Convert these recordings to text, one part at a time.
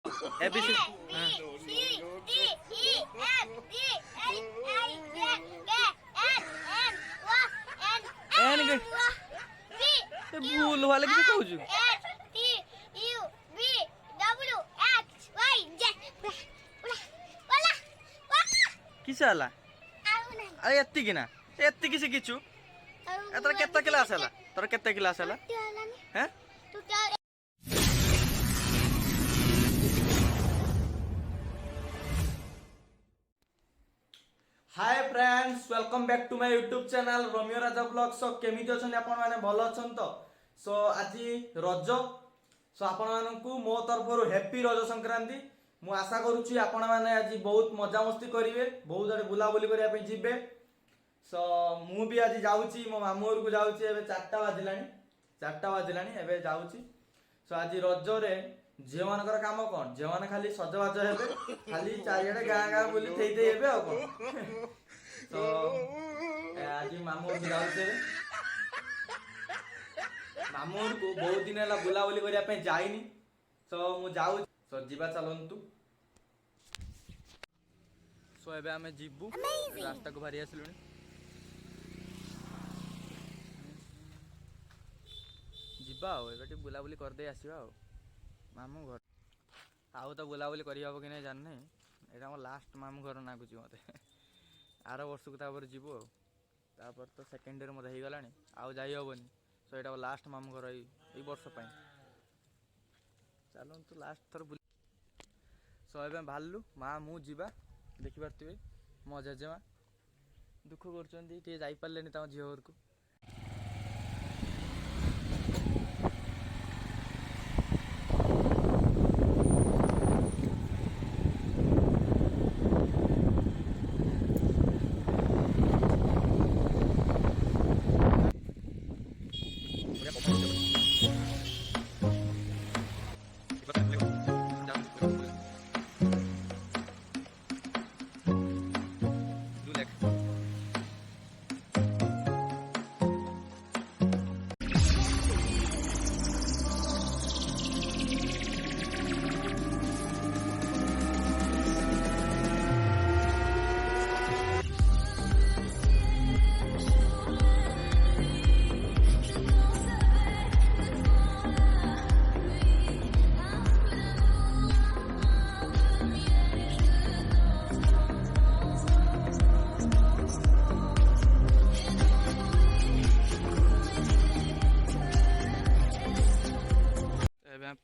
ABC N के भूल वाले किसे कहू छु किसे हला अरे एत्ती कि ना एत्ती किसे किछु एतर केत्ता क्लास हला तोर केत्ता क्लास हला हैं hi friends welcome back to my YouTube channel Romeo Raja blog. So केमिति अछन आपण माने भलो अछन तो सो आज रज सो आपण मानकू मो तरफरु हैप्पी रज संक्रांति। मु आशा करूची आपण माने आज बहुत मजा मस्ती करिवे बहुत आडे बुला बुली करिया पे जिबे। सो मु भी आज जाउची मो मामू घर को जाउची एबे 4टा बाजिलानी एबे जाउची। सो आज रज रे झील मानकर काम कौन झील मैंने खाली सजबाज हेबे खाली चारिआडे गाँ गाँ बुली थेई थेई हेबे आ कौन तो आज मामू घर जाउछे मामू घर को बहुत दिन है बुला बुली करिया पे जाइनी। सो मु जाउ सो जीवा चलंतु। सो एबे हमें जीबू रास्ता को भारी आसलुनी जीवा एबे बुला बुली कर दे आसीबा आ मामू घर आउ तो बुलाबुली कर कि नहीं जान नहीं ये मोर लास्ट मामू घर नागुच मत आर वर्ष को जीवु आपर तो सेकेंड ईयर मत हो गला आउ जाई हेनी। सो ये लास्ट मामू घर ये वर्ष चलो तो लास्ट थर बुल। सो ए बाहरलु माँ मु जीवा देखी पारे मो जेजेमा दुख कर जापारे झील घर को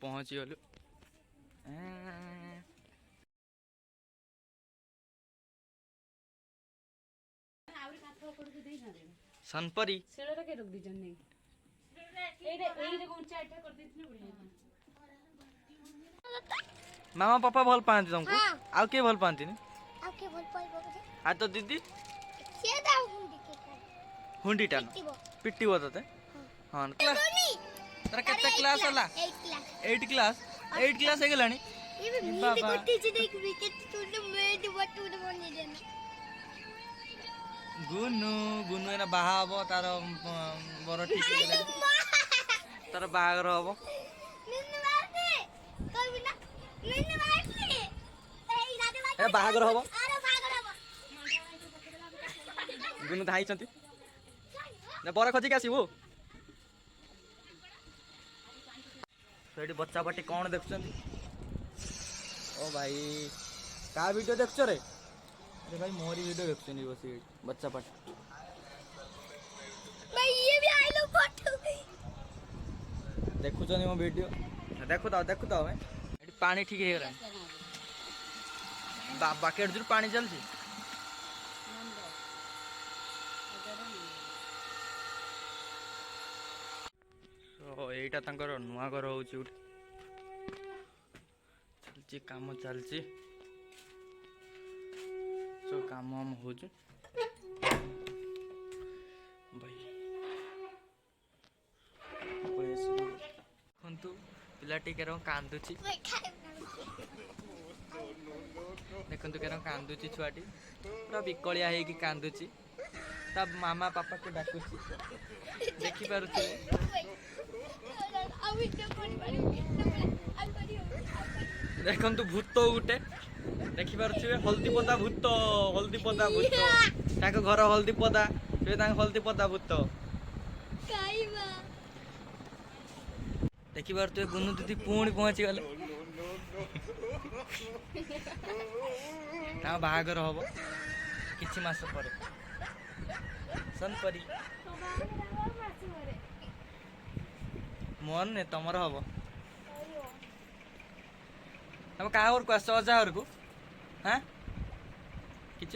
पहुँची गलु सनपरी मामा पापा भल पाती तुमको आउ के भल पाती आ तो दीदी हुंडी टान पिट्टी तते हाँ तेरा केते क्लास होला 8 क्लास हे गेलानी बाबा गुनु गुनु एना बाहा हबो तार बर ठीक तार बाहागर हबो ए बाहागर हबो गुनु धाई चंती ने बर खोजी के आसीबो। तो ये बच्चा बाटी कौन देख ओ भाई का वीडियो देख रे अरे भाई मोरी वीडियो देख बस बच्चा पाटी भाई ये भी आई लो फोटो देखु मो वीडियो देखु तो मैं पानी ठीक है बाकेट जो पानी चलती एटा तांकर नुआ घर हो चलची काम चलची सो काम हम हो भाई देखु पिलाटी के कांदुची देखु के कांदुची छुआटी पूरा विकलिया है कि कांदुची ता मामा पापा को डाकुची देखी पारुथे ଦେଖନ୍ତୁ ଭୂତ ଗୋଟେ ଦେଖିପାରୁଥିବେ ହଳଦୀପଦା ଭୂତ ହଳଦୀପଦା ଭୂତ ତାଙ୍କ ଘର ହଳଦୀପଦା ସେ ତାଙ୍କ ହଳଦୀପଦା ଭୂତ ଦେଖିପାରୁଥିବେ ଗୁନୁ ଦିଦି ପୁଣି ପହଞ୍ଚିଗଲେ ତାଙ୍କ ବାହାଘର ହବ କିଛି ମାସ ପରେ ସନପରି ମୋର ନେ ତମର ହବ ତମେ କାହା ଘରକୁ ଆସ ଅଜା ଘରକୁ ହାଁ କିଛି